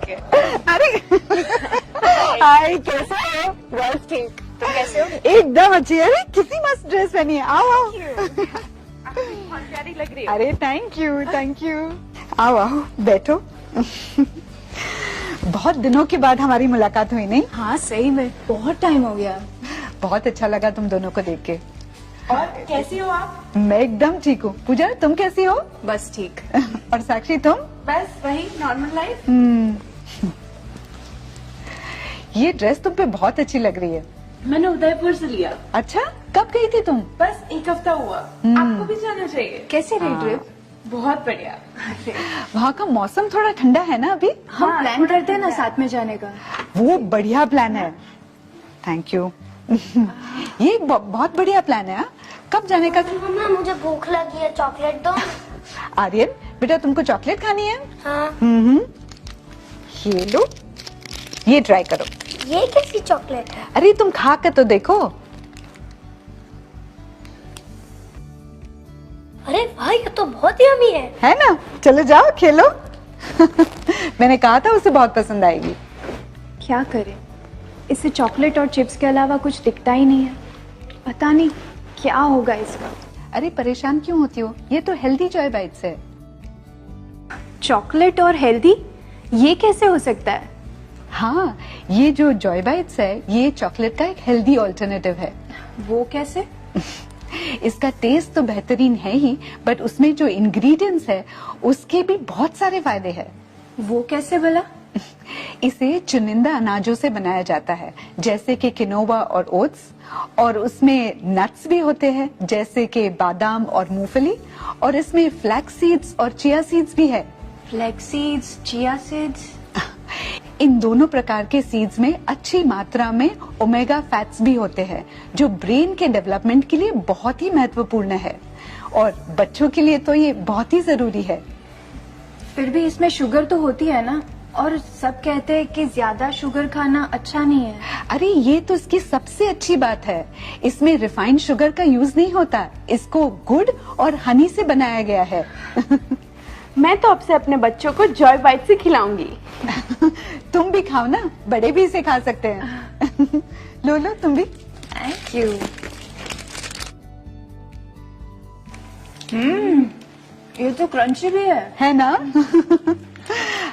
ठीक है। अरे हाय, कैसे हो? बस ठीक, तुम कैसे हो? एकदम अच्छी। अरे कितनी मस्त ड्रेस पहनी है। आओ आओ। बहुत प्यारी लग रही है। अरे थैंक यू थैंक यू। आओ आओ बैठो। बहुत दिनों के बाद हमारी मुलाकात हुई, नहीं? हाँ सही में बहुत टाइम हो गया। बहुत अच्छा लगा तुम दोनों को देख के। और कैसी हो आप? मैं एकदम ठीक हूँ। पूजा तुम कैसी हो? बस ठीक। और साक्षी तुम? बस वही नॉर्मल लाइफ। ये ड्रेस तुम पे बहुत अच्छी लग रही है। मैंने उदयपुर से लिया। अच्छा, कब गई थी तुम? बस एक हफ्ता हुआ। आपको भी जाना चाहिए। कैसी रही ट्रिप? बहुत बढ़िया। वहाँ का मौसम थोड़ा ठंडा है ना अभी? हम प्लान करते हैं ना साथ में जाने का। वो बढ़िया प्लान है। Thank you. ये बहुत बढ़िया प्लान है। हाँ? कब जाने का? मम्मा मुझे भूख लगी है, चॉकलेट दो। आर्यन बेटा, तुमको चॉकलेट खानी है? हाँ। ये लो, ये ट्राई करो। ये कैसी चॉकलेट है? अरे तुम खा कर तो देखो। अरे वाह, ये तो बहुत यम्मी है ना? चलो जाओ खेलो। मैंने कहा था उसे बहुत पसंद आएगी। क्या करें, इससे चॉकलेट और चिप्स के अलावा कुछ दिखता ही नहीं है। पता नहीं क्या होगा इसका। अरे परेशान क्यों होती हो? ये तो हेल्दी जॉय बाइट्स है। चॉकलेट और हेल्दी, ये कैसे हो सकता है? हाँ, ये जो जॉय बाइट्स है ये चॉकलेट का एक हेल्दी ऑल्टरनेटिव है। वो कैसे? इसका टेस्ट तो बेहतरीन है ही, बट उसमें जो इंग्रेडिएंट्स है उसके भी बहुत सारे फायदे हैं। वो कैसे भला? इसे चुनिंदा अनाजों से बनाया जाता है, जैसे कि किनोवा और ओट्स, और उसमें नट्स भी होते हैं जैसे कि बादाम और मूंगफली, और इसमें फ्लैक्स सीड्स और चिया सीड्स भी है। Flax seeds, chia seeds. इन दोनों प्रकार के सीड्स में अच्छी मात्रा में ओमेगा फैट्स भी होते हैं, जो ब्रेन के डेवलपमेंट के लिए बहुत ही महत्वपूर्ण है, और बच्चों के लिए तो ये बहुत ही जरूरी है। फिर भी इसमें शुगर तो होती है ना, और सब कहते हैं कि ज्यादा शुगर खाना अच्छा नहीं है। अरे ये तो इसकी सबसे अच्छी बात है, इसमें रिफाइंड शुगर का यूज नहीं होता, इसको गुड़ और हनी से बनाया गया है। मैं तो अब से अपने बच्चों को जॉय बाइट से खिलाऊंगी। तुम भी खाओ ना, बड़े भी इसे खा सकते हैं। लो लो तुम भी। Thank you. ये तो क्रंची भी है ना?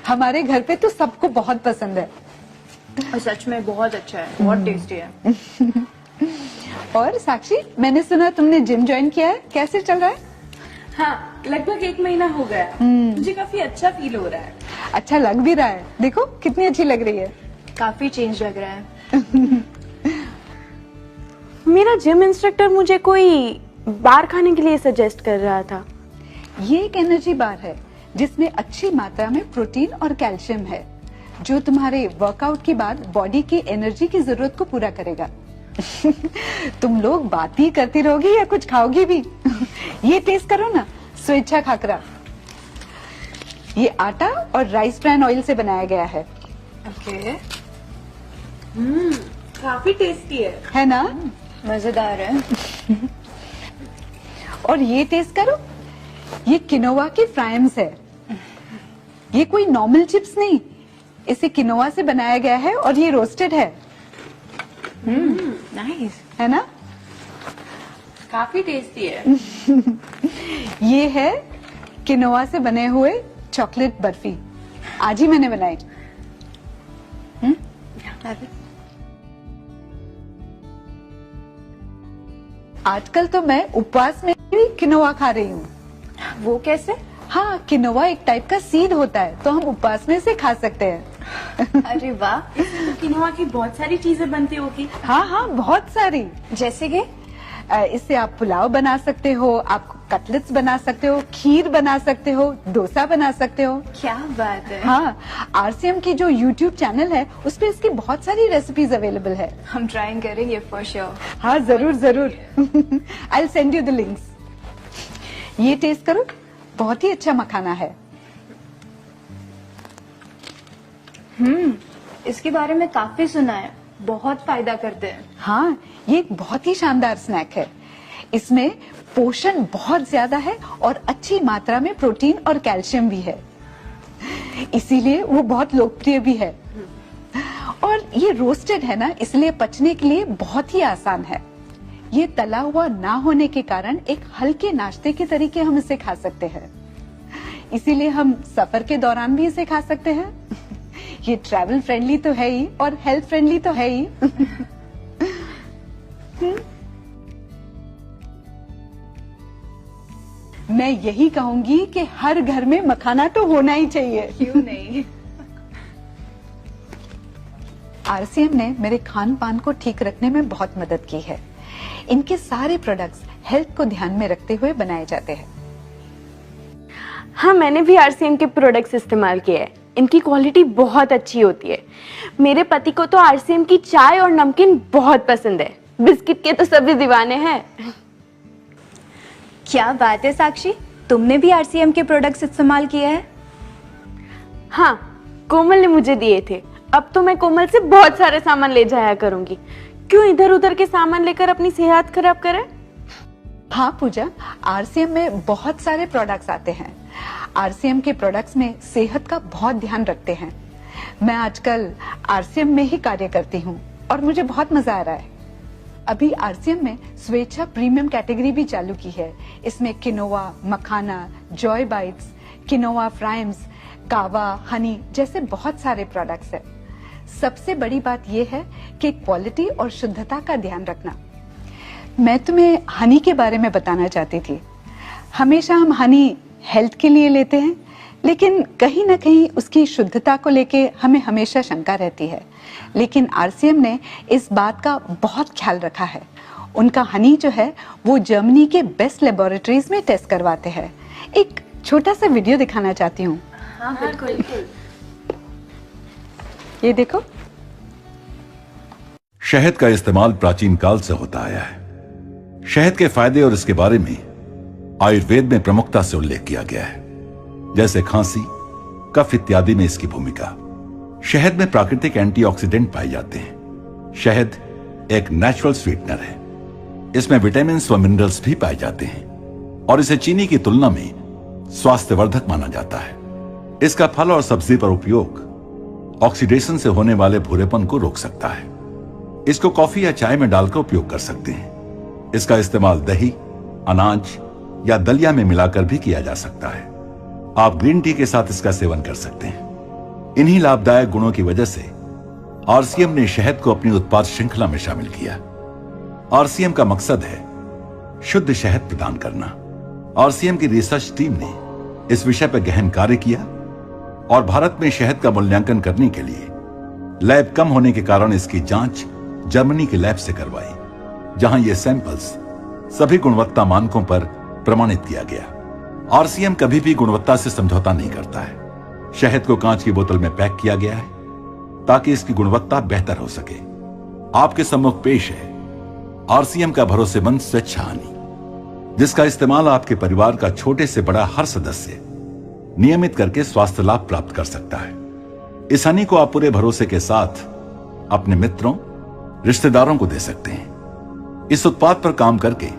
हमारे घर पे तो सबको बहुत पसंद है। और सच में बहुत अच्छा है, बहुत टेस्टी है। और साक्षी, मैंने सुना तुमने जिम ज्वाइन किया है, कैसे चल रहा है? हाँ, लगभग 1 महीना हो गया। मुझे काफी अच्छा फील हो रहा है। अच्छा लग भी रहा है, देखो कितनी अच्छी लग रही है। काफी चेंज लग रहा है। मेरा जिम इंस्ट्रक्टर मुझे कोई बार खाने के लिए सजेस्ट कर रहा था। ये एक एनर्जी बार है जिसमें अच्छी मात्रा में प्रोटीन और कैल्शियम है, जो तुम्हारे वर्कआउट के बाद बॉडी की एनर्जी की जरूरत को पूरा करेगा। तुम लोग बात ही करती रहोगी या कुछ खाओगी भी? ये टेस्ट करो ना, स्वेच्छा खाकरा। ये आटा और राइस ब्रान ऑयल से बनाया गया है। ओके। काफी टेस्टी है ना? मजेदार है। और ये टेस्ट करो, ये किनोवा की फ्राइम्स है। ये कोई नॉर्मल चिप्स नहीं, इसे किनोवा से बनाया गया है और ये रोस्टेड है। नाइस है ना? काफी टेस्टी है। ये है किनोवा से बने हुए चॉकलेट बर्फी, आज ही मैंने बनाई। आजकल तो मैं उपवास में भी किनोवा खा रही हूँ। वो कैसे? हाँ, किनोवा एक टाइप का सीड होता है, तो हम उपवास में इसे खा सकते हैं। अरे वाह, तो किनोवा की बहुत सारी चीजें बनती होगी। हाँ हाँ, बहुत सारी। जैसे कि इससे आप पुलाव बना सकते हो, आप कटलेट्स बना सकते हो, खीर बना सकते हो, डोसा बना सकते हो। क्या बात है। हाँ, आरसीएम की जो यूट्यूब चैनल है उस पे इसकी बहुत सारी रेसिपीज अवेलेबल है। हम ट्राई करेंगे फॉर श्योर। हाँ जरूर जरूर। I will send you the links. ये टेस्ट करो, बहुत ही अच्छा मखाना है। इसके बारे में काफी सुना है, बहुत फायदा करते हैं। हाँ, ये एक बहुत ही शानदार स्नैक है। इसमें पोषण बहुत ज्यादा है और अच्छी मात्रा में प्रोटीन और कैल्शियम भी है। इसीलिए वो बहुत लोकप्रिय भी है। और ये रोस्टेड है ना, इसलिए पचने के लिए बहुत ही आसान है। ये तला हुआ ना होने के कारण एक हल्के नाश्ते के तरीके हम इसे खा सकते हैं। इसीलिए हम सफर के दौरान भी इसे खा सकते हैं। ये ट्रैवल फ्रेंडली तो है ही और हेल्थ फ्रेंडली तो है ही। मैं यही कहूंगी कि हर घर में मखाना तो होना ही चाहिए। क्यों नहीं? आरसीएम ने मेरे खान पान को ठीक रखने में बहुत मदद की है। इनके सारे प्रोडक्ट्स हेल्थ को ध्यान में रखते हुए बनाए जाते हैं। हाँ, मैंने भी आरसीएम के प्रोडक्ट्स इस्तेमाल किए हैं। इनकी क्वालिटी बहुत अच्छी होती है। मेरे पति को तो आरसीएम की चाय और नमकीन बहुत पसंद है। बिस्किट के तो सभी दीवाने हैं। क्या बात है साक्षी, तुमने भी आरसीएम के प्रोडक्ट्स इस्तेमाल किए हैं? हाँ, कोमल ने मुझे दिए थे। अब तो मैं कोमल से बहुत सारे सामान ले जाया करूंगी। क्यों इधर उधर के सामान लेकर अपनी सेहत खराब करें? हाँ पूजा, आरसीएम में बहुत सारे प्रोडक्ट्स आते हैं। आरसीएम के प्रोडक्ट्स में सेहत का बहुत ध्यान रखते हैं। मैं आजकल आरसीएम में ही कार्य करती हूँ और मुझे बहुत मजा आ रहा है। अभी आरसीएम में स्वेच्छा प्रीमियम कैटेगरी भी चालू की है। इसमें किनोवा, मखाना, जॉय बाइट्स, किनोवा फ्राइम्स, कावा, हनी जैसे बहुत सारे प्रोडक्ट्स हैं। सबसे बड़ी बात यह है कि क्वालिटी और शुद्धता का ध्यान रखना। मैं तुम्हें हनी के बारे में बताना चाहती थी। हमेशा हम हनी हेल्थ के लिए लेते हैं, लेकिन कहीं ना कहीं उसकी शुद्धता को लेके हमें हमेशा शंका रहती है। लेकिन आरसीएम ने इस बात का बहुत ख्याल रखा है। उनका हनी जो है वो जर्मनी के बेस्ट लेबोरेटरीज में टेस्ट करवाते हैं। एक छोटा सा वीडियो दिखाना चाहती हूँ। हाँ बिल्कुल। ये देखो। शहद का इस्तेमाल प्राचीन काल से होता आया है। शहद के फायदे और इसके बारे में आयुर्वेद में प्रमुखता से उल्लेख किया गया है, जैसे खांसी, कफ इत्यादि में इसकी भूमिका। शहद में प्राकृतिक एंटीऑक्सीडेंट पाए जाते हैं। शहद एक नेचुरल स्वीटनर है। इसमें विटामिन व मिनरल्स भी पाए जाते हैं और इसे चीनी की तुलना में स्वास्थ्यवर्धक माना जाता है। इसका फल और सब्जी पर उपयोग ऑक्सीडेशन से होने वाले भूरेपन को रोक सकता है। इसको कॉफी या चाय में डालकर उपयोग कर सकते हैं। इसका इस्तेमाल दही, अनाज या दलिया में मिलाकर भी किया जा सकता है। आप ग्रीन टी के साथ इसका सेवन कर सकते हैं। इन्हीं लाभदायक गुणों की वजह से आरसीएम ने शहद को अपनी उत्पाद श्रृंखला में शामिल किया। आरसीएम का मकसद है शुद्ध शहद प्रदान करना। आरसीएम की रिसर्च टीम ने इस विषय पर गहन कार्य किया और भारत में शहद का मूल्यांकन करने के लिए लैब कम होने के कारण इसकी जांच जर्मनी के लैब से करवाई, जहां ये सैंपल्स सभी गुणवत्ता मानकों पर प्रमाणित किया गया। आरसीएम कभी भी गुणवत्ता से समझौता नहीं करता है। शहद को कांच की बोतल में पैक किया गया है ताकि इसकी गुणवत्ता बेहतर हो सके। आपके सम्मुख पेश है आरसीएम का भरोसेमंद स्वेच्छा हनी, जिसका इस्तेमाल आपके परिवार का छोटे से बड़ा हर सदस्य नियमित करके स्वास्थ्य लाभ प्राप्त कर सकता है। इस हनी को आप पूरे भरोसे के साथ अपने मित्रों, रिश्तेदारों को दे सकते हैं। इस उत्पाद पर काम करके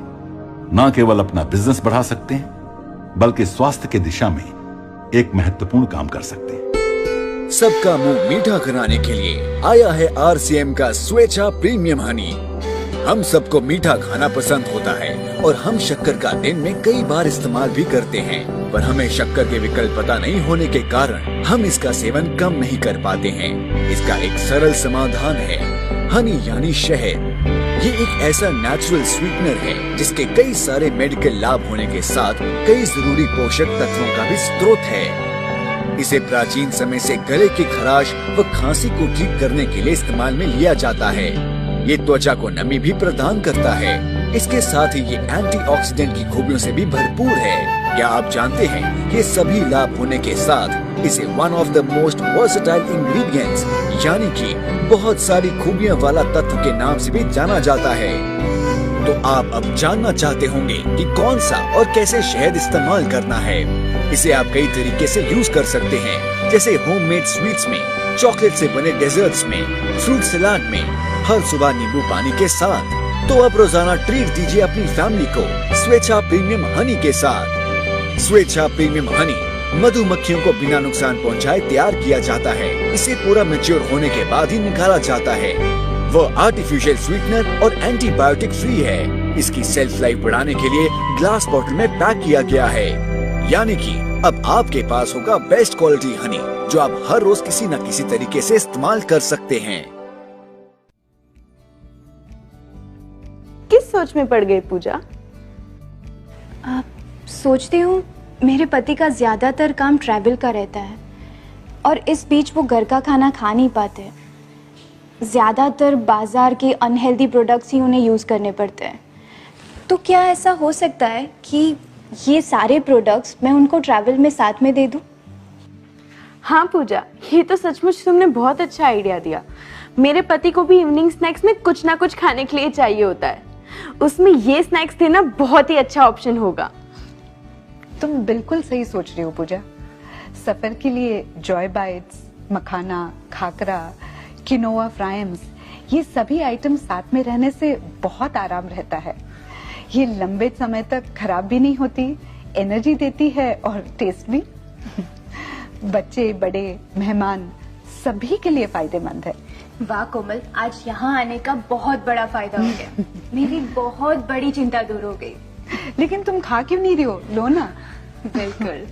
न केवल अपना बिजनेस बढ़ा सकते हैं, बल्कि स्वास्थ्य की दिशा में एक महत्वपूर्ण काम कर सकते हैं। सबका मुंह मीठा कराने के लिए आया है आरसीएम का स्वेच्छा प्रीमियम हनी। हम सबको मीठा खाना पसंद होता है और हम शक्कर का दिन में कई बार इस्तेमाल भी करते हैं, पर हमें शक्कर के विकल्प पता नहीं होने के कारण हम इसका सेवन कम नहीं कर पाते हैं। इसका एक सरल समाधान है हनी यानी शहद। ये एक ऐसा नेचुरल स्वीटनर है जिसके कई सारे मेडिकल लाभ होने के साथ कई जरूरी पोषक तत्वों का भी स्रोत है। इसे प्राचीन समय से गले की खराश व खांसी को ठीक करने के लिए इस्तेमाल में लिया जाता है। ये त्वचा को नमी भी प्रदान करता है। इसके साथ ही ये एंटीऑक्सीडेंट की खूबियों से भी भरपूर है। क्या आप जानते हैं ये सभी लाभ होने के साथ इसे one of the most versatile ingredients यानी कि बहुत सारी खूबियों वाला तत्व के नाम से भी जाना जाता है। तो आप अब जानना चाहते होंगे कि कौन सा और कैसे शहद इस्तेमाल करना है। इसे आप कई तरीके से यूज कर सकते हैं, जैसे होममेड स्वीट्स में, चॉकलेट से बने डेजर्ट्स में, फ्रूट सलाद में, हर सुबह नींबू पानी के साथ। तो अब रोजाना ट्रीट दीजिए अपनी फैमिली को स्वेच्छा प्रीमियम हनी के साथ। स्वेच्छा प्रीमियम हनी मधुमक्खियों को बिना नुकसान पहुंचाए तैयार किया जाता है। इसे पूरा मैच्योर होने के बाद ही निकाला जाता है। वो आर्टिफिशियल स्वीटनर और एंटीबायोटिक फ्री है। इसकी सेल्फ लाइफ बढ़ाने के लिए ग्लास बॉटल में पैक किया गया है। यानी कि अब आपके पास होगा बेस्ट क्वालिटी हनी, जो आप हर रोज किसी न किसी तरीके से इस्तेमाल कर सकते हैं। किस सोच में पड़ गई पूजा? सोचती हूँ मेरे पति का ज़्यादातर काम ट्रैवल का रहता है और इस बीच वो घर का खाना खा नहीं पाते। ज़्यादातर बाज़ार के अनहेल्दी प्रोडक्ट्स ही उन्हें यूज़ करने पड़ते हैं। तो क्या ऐसा हो सकता है कि ये सारे प्रोडक्ट्स मैं उनको ट्रैवल में साथ में दे दूँ? हाँ पूजा, ये तो सचमुच तुमने बहुत अच्छा आइडिया दिया। मेरे पति को भी इवनिंग स्नैक्स में कुछ ना कुछ खाने के लिए चाहिए होता है। उसमें ये स्नैक्स देना बहुत ही अच्छा ऑप्शन होगा। तुम बिल्कुल सही सोच रही हो पूजा। सफर के लिए जॉय बाइट्स, मखाना, खाकरा, किनोआ फ्राइम्स, ये सभी आइटम साथ में रहने से बहुत आराम रहता है। ये लंबे समय तक खराब भी नहीं होती, एनर्जी देती है और टेस्ट भी। बच्चे, बड़े, मेहमान सभी के लिए फायदेमंद है। वाह कोमल, आज यहाँ आने का बहुत बड़ा फायदा हो गया। मेरी बहुत बड़ी चिंता दूर हो गई। लेकिन तुम खा क्यों नहीं रही हो? लो ना। बिल्कुल।